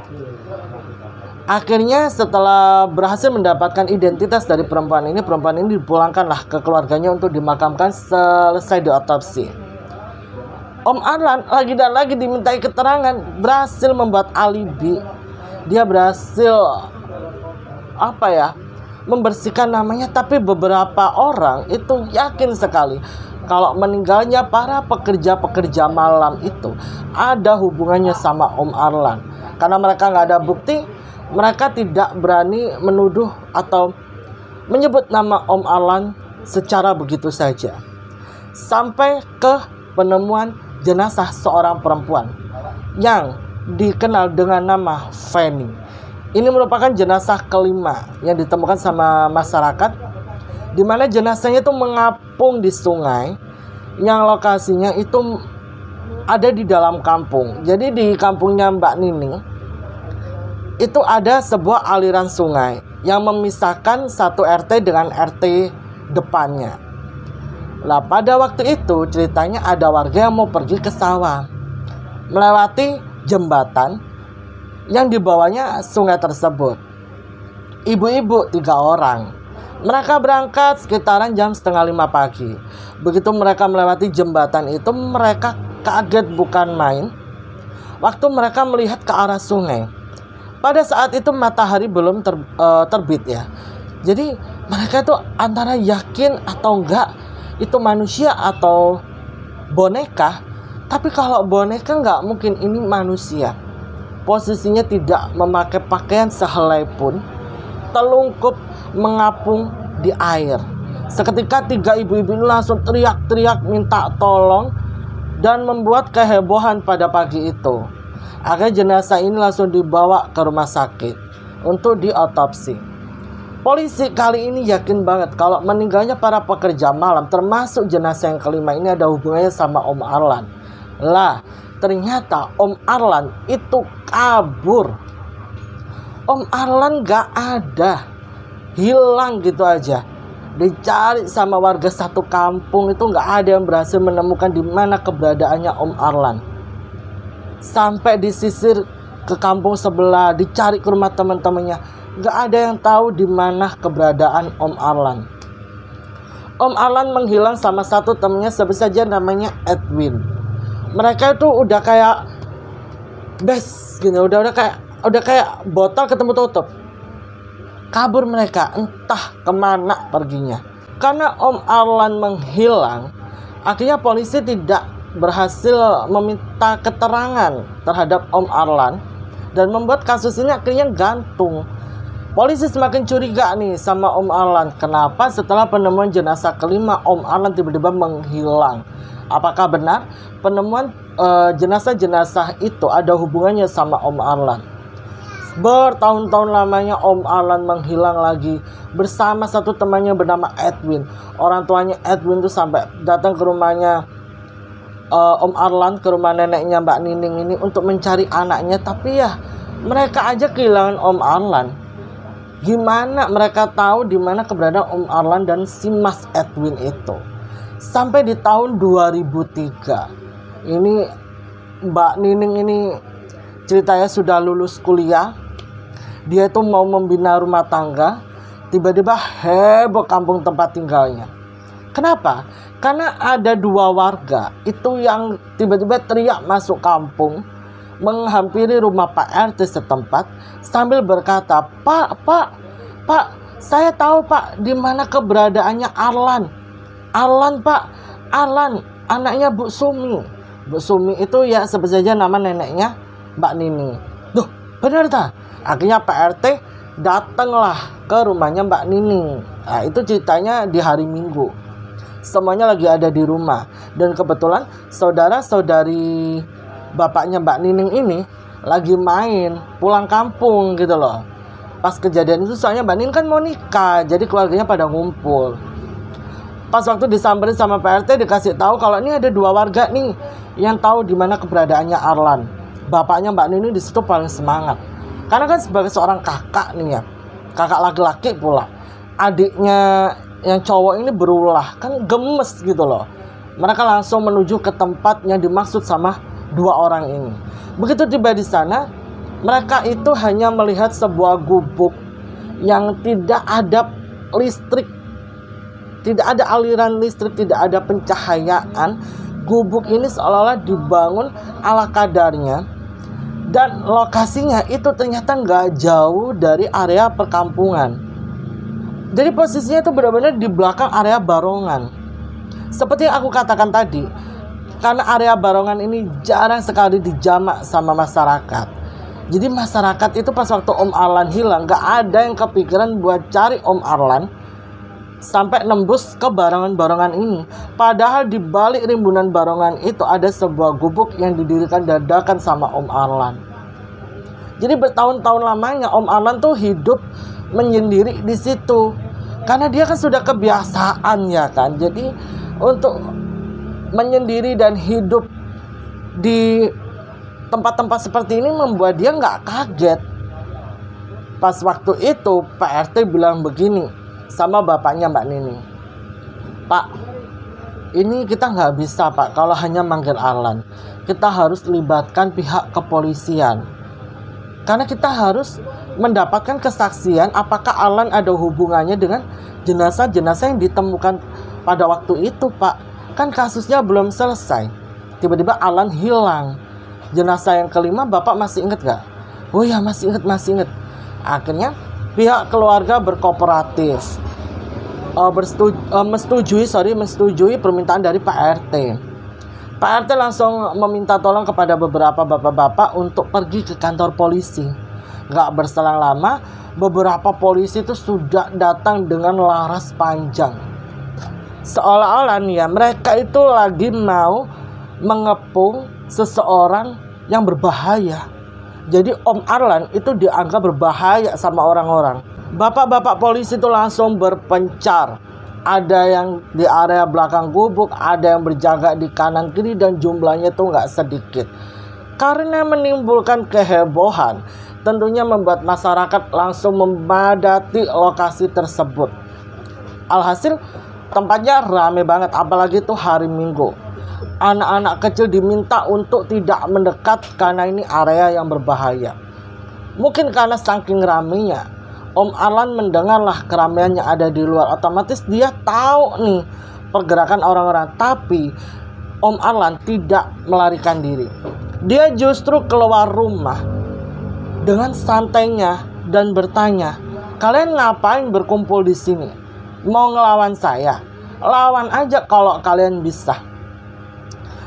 Akhirnya setelah berhasil mendapatkan identitas dari perempuan ini dipulangkanlah ke keluarganya untuk dimakamkan selesai diotopsi. Om Arlan lagi dan lagi dimintai keterangan, berhasil membuat alibi. Dia berhasil membersihkan namanya, tapi beberapa orang itu yakin sekali kalau meninggalnya para pekerja-pekerja malam itu ada hubungannya sama Om Arlan. Karena mereka nggak ada bukti, mereka tidak berani menuduh atau menyebut nama Om Arlan secara begitu saja. Sampai ke penemuan jenazah seorang perempuan yang dikenal dengan nama Feni. Ini merupakan jenazah kelima yang ditemukan sama masyarakat, di mana jenazahnya itu mengapung di sungai yang lokasinya itu ada di dalam kampung. Jadi di kampungnya Mbak Nining itu ada sebuah aliran sungai yang memisahkan satu RT dengan RT depannya. Nah, pada waktu itu ceritanya ada warga yang mau pergi ke sawah, melewati jembatan yang dibawanya sungai tersebut. Ibu-ibu 3 orang. Mereka berangkat sekitaran jam 4:30 pagi. Begitu mereka melewati jembatan itu, mereka kaget bukan main waktu mereka melihat ke arah sungai. Pada saat itu matahari belum terbit ya. Jadi mereka itu antara yakin atau enggak itu manusia atau boneka. Tapi kalau boneka enggak mungkin ini manusia. Posisinya tidak memakai pakaian sehelai pun, telungkup mengapung di air. Seketika 3 ibu-ibu ini langsung teriak-teriak minta tolong dan membuat kehebohan pada pagi itu. Akhirnya jenazah ini langsung dibawa ke rumah sakit untuk diotopsi. Polisi kali ini yakin banget kalau meninggalnya para pekerja malam, termasuk jenazah yang kelima ini, ada hubungannya sama Om Arlan. Lah, ternyata Om Arlan itu kabur. Om Arlan gak ada, hilang gitu aja. Dicari sama warga satu kampung itu gak ada yang berhasil menemukan di mana keberadaannya Om Arlan. Sampai disisir ke kampung sebelah, dicari ke rumah teman-temannya, gak ada yang tahu di mana keberadaan Om Arlan. Om Arlan menghilang sama satu temannya, sebut saja namanya Edwin. Mereka itu udah kayak bes gini, udah kayak botol ketemu tutup. Kabur mereka, entah kemana perginya. Karena Om Arlan menghilang, akhirnya polisi tidak berhasil meminta keterangan terhadap Om Arlan dan membuat kasus ini akhirnya gantung. Polisi semakin curiga nih sama Om Arlan. Kenapa setelah penemuan jenazah kelima Om Arlan tiba-tiba menghilang? Apakah benar penemuan jenazah-jenazah itu ada hubungannya sama Om Arlan? Bertahun-tahun lamanya Om Arlan menghilang lagi bersama satu temannya bernama Edwin. Orang tuanya Edwin tuh sampai datang ke rumahnya Om Arlan, ke rumah neneknya Mbak Nining ini untuk mencari anaknya. Tapi ya mereka aja kehilangan Om Arlan. Gimana mereka tahu di mana keberadaan Om Arlan dan si Mas Edwin itu? Sampai di tahun 2003 ini Mbak Nining ini ceritanya sudah lulus kuliah. Dia itu mau membina rumah tangga. Tiba-tiba heboh kampung tempat tinggalnya. Kenapa? Karena ada 2 warga itu yang tiba-tiba teriak masuk kampung, menghampiri rumah Pak RT setempat sambil berkata, Pak, saya tahu Pak di mana keberadaannya Arlan. Arlan Pak, Arlan, anaknya Bu Sumi. Bu Sumi itu ya sebut saja nama neneknya Mbak Nining. Duh, benar tak? Akhirnya Pak RT datanglah ke rumahnya Mbak Nining. Nah, itu ceritanya di hari Minggu. Semuanya lagi ada di rumah. Dan kebetulan saudara-saudari bapaknya Mbak Nining ini lagi main pulang kampung gitu loh. Pas kejadian itu soalnya Mbak Nining kan mau nikah, jadi keluarganya pada ngumpul. Pas waktu disamperin sama Pak RT dikasih tahu kalau ini ada 2 warga nih yang tahu di mana keberadaannya Arlan. Bapaknya Mbak Nining di situ paling semangat. Karena kan sebagai seorang kakak nih ya, kakak laki-laki pula, adiknya yang cowok ini berulah, kan gemes gitu loh. Mereka langsung menuju ke tempat yang dimaksud sama 2 orang ini. Begitu tiba di sana, Mereka itu hanya melihat sebuah gubuk yang tidak ada listrik, tidak ada aliran listrik, tidak ada pencahayaan. Gubuk ini seolah-olah dibangun ala kadarnya, dan lokasinya itu ternyata nggak jauh dari area perkampungan. Jadi posisinya itu benar-benar di belakang area Barongan. Seperti yang aku katakan tadi, karena area Barongan ini jarang sekali dijamak sama masyarakat. Jadi masyarakat itu pas waktu Om Arlan hilang, nggak ada yang kepikiran buat cari Om Arlan sampai nembus ke Barongan-Barongan ini. Padahal di balik rimbunan Barongan itu ada sebuah gubuk yang didirikan dadakan sama Om Arlan. Jadi bertahun-tahun lamanya Om Arlan tuh hidup menyendiri di situ. Karena dia kan sudah kebiasaan ya kan. Jadi untuk menyendiri dan hidup di tempat-tempat seperti ini membuat dia nggak kaget. Pas waktu itu Pak RT bilang begini sama bapaknya Mbak Nini, "Pak, ini kita nggak bisa Pak kalau hanya manggil Arlan. Kita harus libatkan pihak kepolisian. Karena kita harus mendapatkan kesaksian apakah Arlan ada hubungannya dengan jenazah-jenazah yang ditemukan pada waktu itu Pak. Kan kasusnya belum selesai. Tiba-tiba Arlan hilang. Jenazah yang kelima Bapak masih ingat nggak?" "Oh ya masih ingat. Akhirnya pihak keluarga berkooperatif, menyetujui permintaan dari Pak RT. Pak RT langsung meminta tolong kepada beberapa bapak-bapak untuk pergi ke kantor polisi. Gak berselang lama, beberapa polisi itu sudah datang dengan laras panjang. Seolah-olah nih ya, mereka itu lagi mau mengepung seseorang yang berbahaya. Jadi Om Arlan itu dianggap berbahaya sama orang-orang. Bapak-bapak polisi itu langsung berpencar. Ada yang di area belakang gubuk, ada yang berjaga di kanan kiri, dan jumlahnya itu nggak sedikit. Karena menimbulkan kehebohan, tentunya membuat masyarakat langsung memadati lokasi tersebut. Alhasil tempatnya rame banget, apalagi itu hari Minggu. Anak-anak kecil diminta untuk tidak mendekat karena ini area yang berbahaya. Mungkin karena saking ramenya, Om Arlan mendengarlah keramaian yang ada di luar. Otomatis dia tahu nih pergerakan orang-orang. Tapi Om Arlan tidak melarikan diri. Dia justru keluar rumah dengan santainya dan bertanya, "Kalian ngapain berkumpul di sini? Mau ngelawan saya? Lawan aja kalau kalian bisa."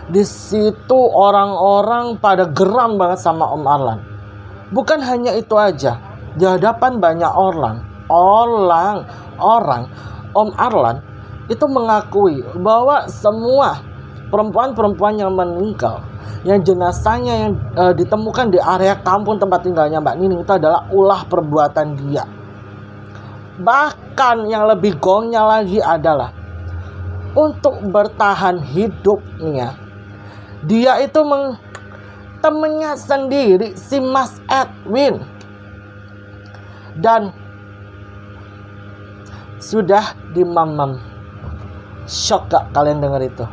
Di situ orang-orang pada geram banget sama Om Arlan. Bukan hanya itu aja. Di hadapan banyak orang, Om Arlan itu mengakui bahwa semua perempuan-perempuan yang meninggal, yang jenazahnya yang ditemukan di area kampung tempat tinggalnya Mbak Nining itu adalah ulah perbuatan dia. Bahkan yang lebih gongnya lagi adalah untuk bertahan hidupnya, dia itu temennya sendiri si Mas Edwin. Dan sudah dimamam. Shock gak kalian denger itu?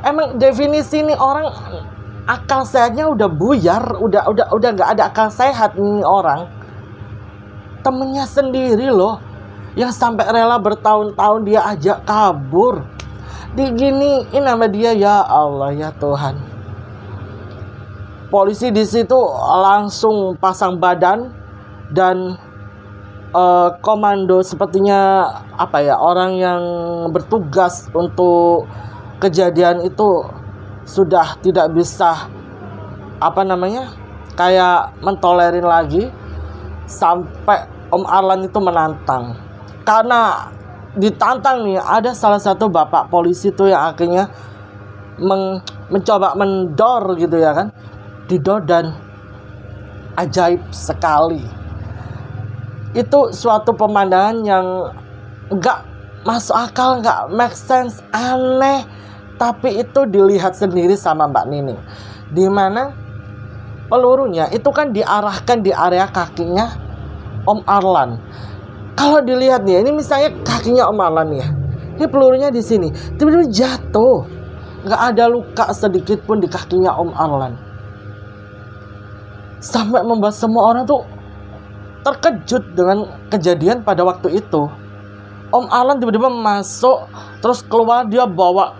Emang definisi ini orang akal sehatnya udah buyar, udah gak ada akal sehat nih orang. Temennya sendiri loh, yang sampai rela bertahun-tahun dia ajak kabur, diginiin sama dia. Ya Allah, ya Tuhan. Polisi di situ langsung pasang badan dan komando, sepertinya orang yang bertugas untuk kejadian itu sudah tidak bisa kayak mentolerin lagi. Sampai Om Arlan itu menantang. Karena ditantang nih, ada salah satu bapak polisi tuh yang akhirnya mencoba mendor gitu ya kan. Didor, dan ajaib sekali. Itu suatu pemandangan yang gak masuk akal, gak make sense, aneh. Tapi itu dilihat sendiri sama Mbak Nining, dimana pelurunya itu kan diarahkan di area kakinya Om Arlan. Kalau dilihat nih, ini misalnya kakinya Om Arlan ya, ini pelurunya di sini, tiba-tiba jatuh, gak ada luka sedikit pun di kakinya Om Arlan. sampai membuat semua orang tuh terkejut dengan kejadian pada waktu itu. Om Alan tiba-tiba masuk, terus keluar dia bawa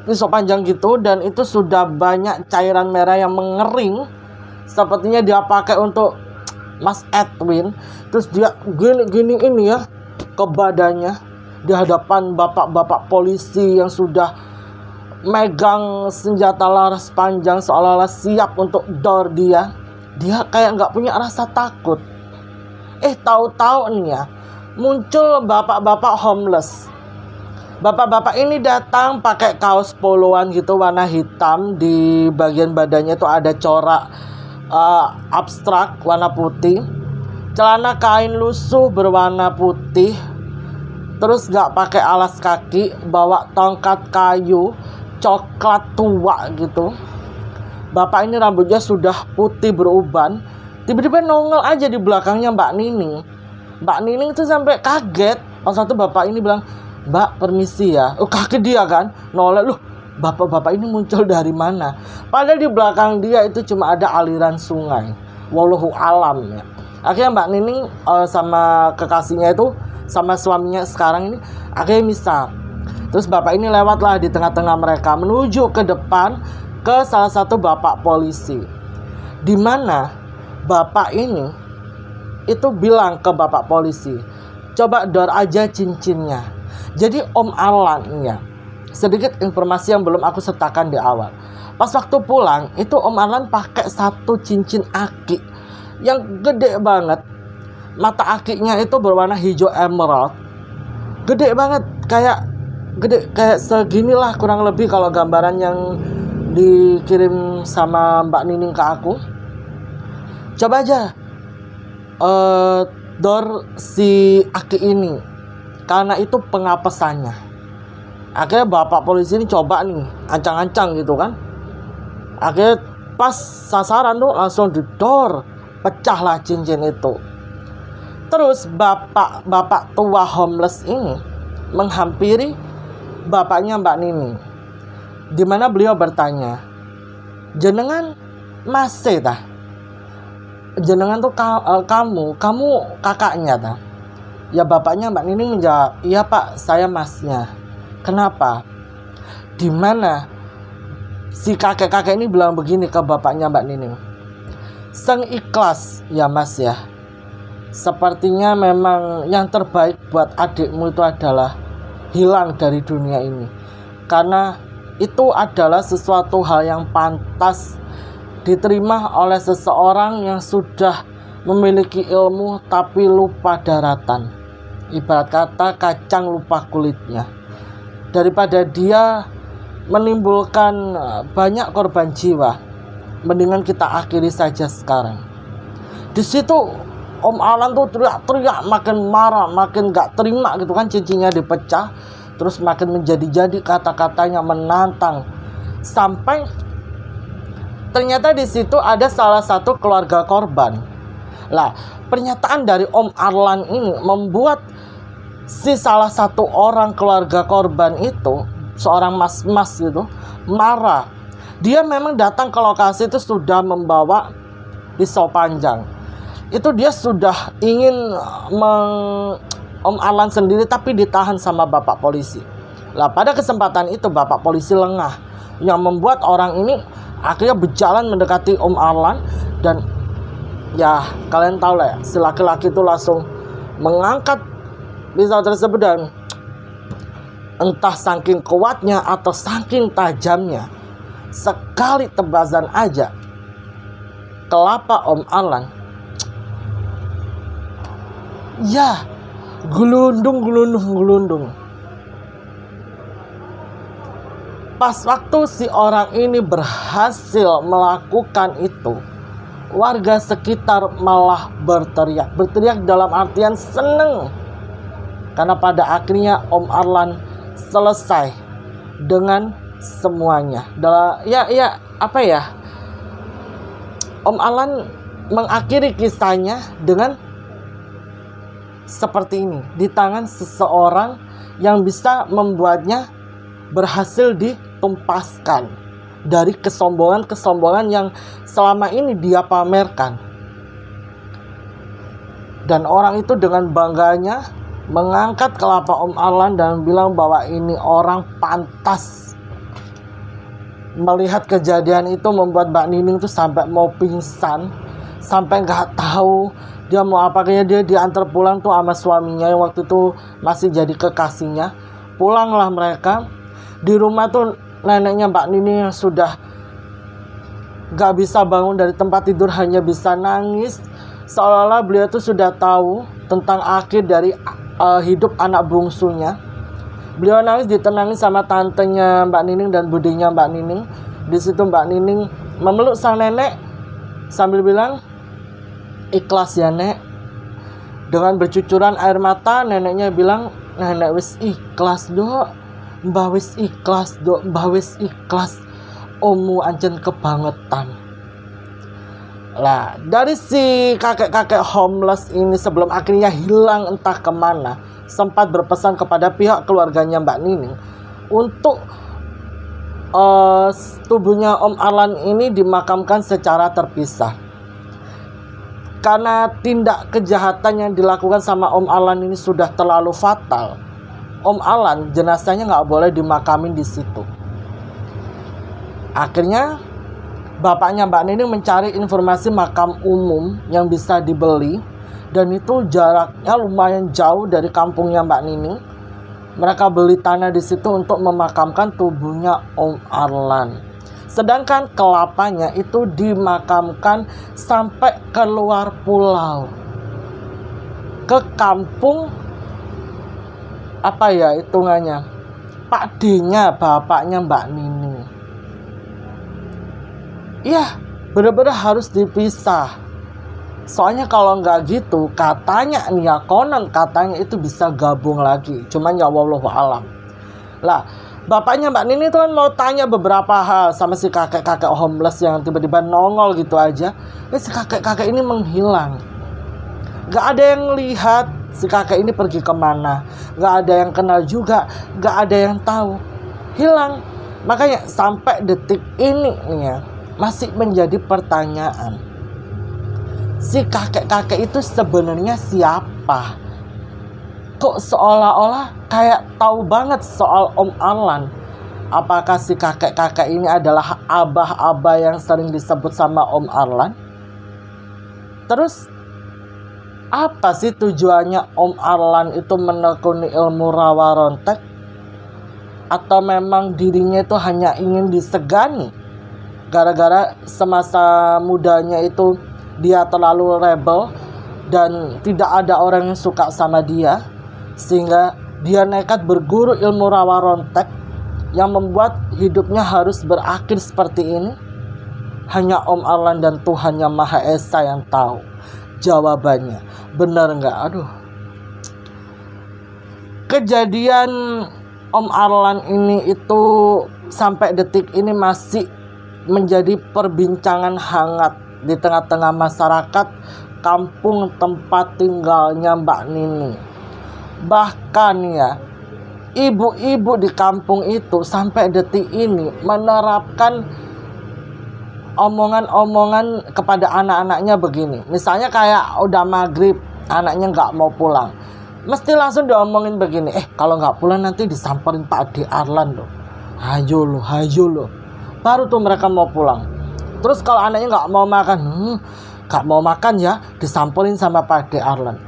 pisau panjang gitu, dan itu sudah banyak cairan merah yang mengering, sepertinya dia pakai untuk Mas Edwin. Terus dia gini ini ya ke badannya di hadapan bapak-bapak polisi yang sudah megang senjata laras panjang seolah-olah siap untuk dor dia. Dia kayak nggak punya rasa takut. Tahu-tahu nih ya, muncul bapak-bapak homeless. Bapak-bapak ini datang pakai kaos poloan gitu warna hitam, di bagian badannya itu ada corak abstrak warna putih, celana kain lusuh berwarna putih, terus nggak pakai alas kaki, bawa tongkat kayu coklat tua gitu. Bapak ini rambutnya sudah putih beruban, tiba-tiba nongol aja di belakangnya Mbak Nining. Mbak Nining itu sampai kaget. Pas satu bapak ini bilang, "Mbak, permisi ya." Kaget dia kan, noleh, loh bapak-bapak ini muncul dari mana? Padahal di belakang dia itu cuma ada aliran sungai. Wallahu alam ya. Akhirnya Mbak Nining sama kekasihnya itu, sama suaminya sekarang ini, akhirnya misah. Terus bapak ini lewatlah di tengah-tengah mereka menuju ke depan ke salah satu bapak polisi, di mana bapak ini itu bilang ke bapak polisi, "Coba dor aja cincinnya." Jadi Om Alan ya, sedikit informasi yang belum aku sertakan di awal. Pas waktu pulang itu Om Alan pakai satu cincin aki yang gede banget. Mata akinya itu berwarna hijau emerald, gede banget, kayak seginilah kurang lebih kalau gambaran yang dikirim sama Mbak Nining ke aku. Coba aja dor si aki ini, karena itu pengapesannya. Akhirnya bapak polisi ini coba nih, ancang-ancang gitu kan. Akhirnya pas sasaran tuh langsung didor, pecahlah cincin itu. Terus bapak tua homeless ini menghampiri bapaknya Mbak Nining, di mana beliau bertanya, "Jenengan masih tah? Jenengan tuh kamu kakaknya tah?" Ya bapaknya Mbak Nining menjawab, "Iya Pak, saya masnya." "Kenapa?" Di mana si kakek-kakek ini bilang begini ke bapaknya Mbak Nining, "Seng ikhlas ya Mas ya. Sepertinya memang yang terbaik buat adikmu itu adalah hilang dari dunia ini. Karena itu adalah sesuatu hal yang pantas diterima oleh seseorang yang sudah memiliki ilmu tapi lupa daratan. Ibarat kata kacang lupa kulitnya. Daripada dia menimbulkan banyak korban jiwa, mendingan kita akhiri saja sekarang." Di situ Om Alan tuh teriak-teriak, makin marah, makin gak terima gitu kan, cincinnya dipecah. Terus makin menjadi-jadi kata-katanya menantang. Sampai ternyata di situ ada salah satu keluarga korban. Lah, pernyataan dari Om Alan ini membuat si salah satu orang keluarga korban itu, seorang mas-mas gitu, marah. Dia memang datang ke lokasi itu sudah membawa pisau panjang. Itu dia sudah ingin Om Alan sendiri, tapi ditahan sama bapak polisi. Lah pada kesempatan itu bapak polisi lengah, yang membuat orang ini akhirnya berjalan mendekati Om Alan. Dan ya kalian tahu lah ya, si laki-laki itu langsung mengangkat pisau tersebut, dan entah saking kuatnya atau saking tajamnya, sekali tebasan aja kelapa Om Alan, ya gelundung. Pas waktu si orang ini berhasil melakukan itu, warga sekitar malah berteriak dalam artian seneng, karena pada akhirnya Om Alan selesai dengan semuanya. Om Alan mengakhiri kisahnya dengan seperti ini, di tangan seseorang yang bisa membuatnya berhasil ditumpaskan. dari kesombongan-kesombongan yang selama ini dia pamerkan. Dan orang itu dengan bangganya mengangkat kelapa Om Arlan dan bilang bahwa ini orang pantas. Melihat kejadian itu membuat Mbak Nining tuh sampai mau pingsan, sampai nggak tahu dia mau apa. Kayaknya dia diantar pulang tuh sama suaminya yang waktu itu masih jadi kekasihnya. Pulanglah mereka. Di rumah tuh neneknya Mbak Nining yang sudah nggak bisa bangun dari tempat tidur, hanya bisa nangis. Seolah-olah beliau tuh sudah tahu tentang akhir dari hidup anak bungsunya. Beliau nangis ditenangin sama tantenya Mbak Nining dan budinya Mbak Nining. Di situ Mbak Nining memeluk sang nenek sambil bilang, "Ikhlas ya, Nek." Dengan bercucuran air mata, neneknya bilang, "Nenek wis ikhlas, Dok. Mbah wis ikhlas, Dok. Mbah wis ikhlas. Omu ancen kebangetan." Lah, dari si kakek-kakek homeless ini sebelum akhirnya hilang entah kemana, sempat berpesan kepada pihak keluarganya Mbak Nining untuk tubuhnya Om Arlan ini dimakamkan secara terpisah. Karena tindak kejahatan yang dilakukan sama Om Arlan ini sudah terlalu fatal, Om Arlan jenazahnya nggak boleh dimakamin di situ. Akhirnya bapaknya Mbak Nining mencari informasi makam umum yang bisa dibeli, dan itu jaraknya lumayan jauh dari kampungnya Mbak Nining. Mereka beli tanah di situ untuk memakamkan tubuhnya Om Arlan. Sedangkan kelapanya itu dimakamkan sampai keluar pulau, ke kampung apa ya hitungannya, Pak D-nya bapaknya Mbak Nining. Iya, benar-benar harus dipisah. Soalnya kalau nggak gitu, katanya nih ya, konon katanya itu bisa gabung lagi. Cuman ya wallahu alam. Lah, bapaknya Mbak Nining itu kan mau tanya beberapa hal sama si kakek-kakek homeless yang tiba-tiba nongol gitu aja. Si kakek-kakek ini menghilang. Nggak ada yang lihat si kakek ini pergi kemana. Nggak ada yang kenal juga. Nggak ada yang tahu. Hilang. Makanya sampai detik ini nih ya, masih menjadi pertanyaan, si kakek-kakek itu sebenarnya siapa? Kok seolah-olah kayak tahu banget soal Om Arlan. Apakah si kakek-kakek ini adalah abah-abah yang sering disebut sama Om Arlan? Terus apa sih tujuannya Om Arlan itu menekuni ilmu rawa rontek? Atau memang dirinya itu hanya ingin disegani gara-gara semasa mudanya itu dia terlalu rebel dan tidak ada orang yang suka sama dia, sehingga dia nekat berguru ilmu rawa rontek yang membuat hidupnya harus berakhir seperti ini? Hanya Om Arlan dan Tuhan Yang Maha Esa yang tahu jawabannya. Benar nggak? Aduh. Kejadian Om Arlan ini itu sampai detik ini masih menjadi perbincangan hangat di tengah-tengah masyarakat kampung tempat tinggalnya Mbak Nining. Bahkan ya, ibu-ibu di kampung itu sampai detik ini menerapkan omongan-omongan kepada anak-anaknya begini. Misalnya kayak udah maghrib, anaknya nggak mau pulang, mesti langsung diomongin begini, kalau nggak pulang nanti disamperin Pak D. Arlan loh. Hayo loh. Baru tuh mereka mau pulang. Terus kalau anaknya nggak mau makan ya, disamperin sama Pak D. Arlan.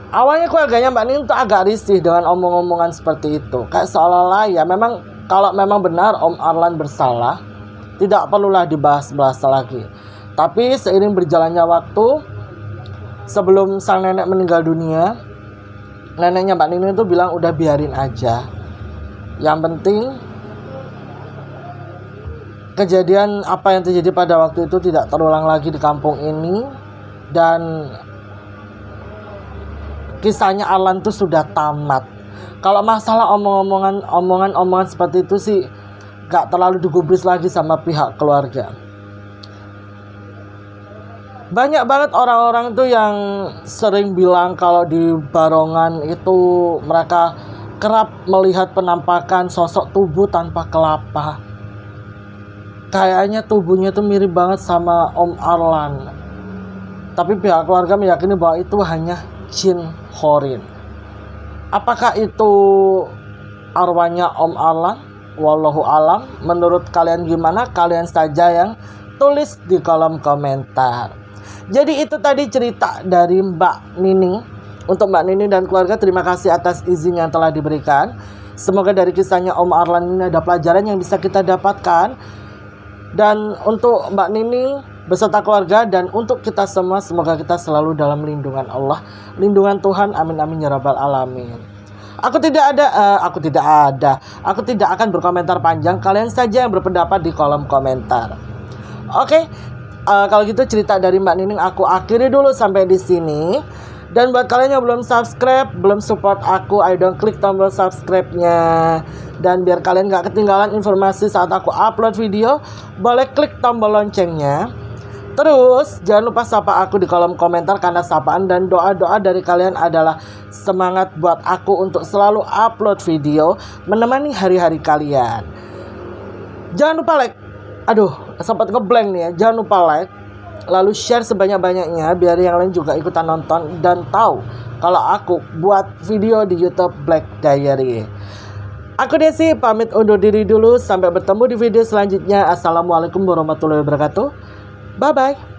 Awalnya keluarganya Mbak Nining tuh agak risih dengan omong-omongan seperti itu. Kayak seolah-olah ya memang kalau memang benar Om Arlan bersalah, tidak perlulah dibahas-bahas lagi. Tapi seiring berjalannya waktu, sebelum sang nenek meninggal dunia, neneknya Mbak Nining itu bilang udah biarin aja. Yang penting kejadian apa yang terjadi pada waktu itu tidak terulang lagi di kampung ini, dan kisahnya Arlan itu sudah tamat. Kalau masalah omongan seperti itu sih gak terlalu digubris lagi sama pihak keluarga. Banyak banget orang-orang itu yang sering bilang kalau di Barongan itu mereka kerap melihat penampakan sosok tubuh tanpa kelapa. kayaknya tubuhnya tuh mirip banget sama Om Arlan. Tapi pihak keluarga meyakini bahwa itu hanya jin Horin. Apakah itu arwahnya Om Arlan? Wallahu alam. Menurut kalian gimana? Kalian saja yang tulis di kolom komentar. Jadi itu tadi cerita dari Mbak Nining. Untuk Mbak Nining dan keluarga, terima kasih atas izin yang telah diberikan. Semoga dari kisahnya Om Arlan ini ada pelajaran yang bisa kita dapatkan. Dan untuk Mbak Nining beserta keluarga dan untuk kita semua, semoga kita selalu dalam lindungan Allah, lindungan Tuhan, amin amin ya rabbal alamin. Aku tidak akan berkomentar panjang. Kalian saja yang berpendapat di kolom komentar. Oke, kalau gitu cerita dari Mbak Nining aku akhiri dulu sampai di sini. Dan buat kalian yang belum subscribe, belum support aku, ayo dong klik tombol subscribe-nya. Dan biar kalian gak ketinggalan informasi saat aku upload video, boleh klik tombol loncengnya. Terus jangan lupa sapa aku di kolom komentar, karena sapaan dan doa-doa dari kalian adalah semangat buat aku untuk selalu upload video, menemani hari-hari kalian. Jangan lupa like. Aduh, sempat ngeblank nih ya. Jangan lupa like, lalu share sebanyak-banyaknya biar yang lain juga ikutan nonton dan tahu kalau aku buat video di YouTube Black Diary. Aku Desi pamit undur diri dulu, sampai bertemu di video selanjutnya. Assalamualaikum warahmatullahi wabarakatuh. Bye bye.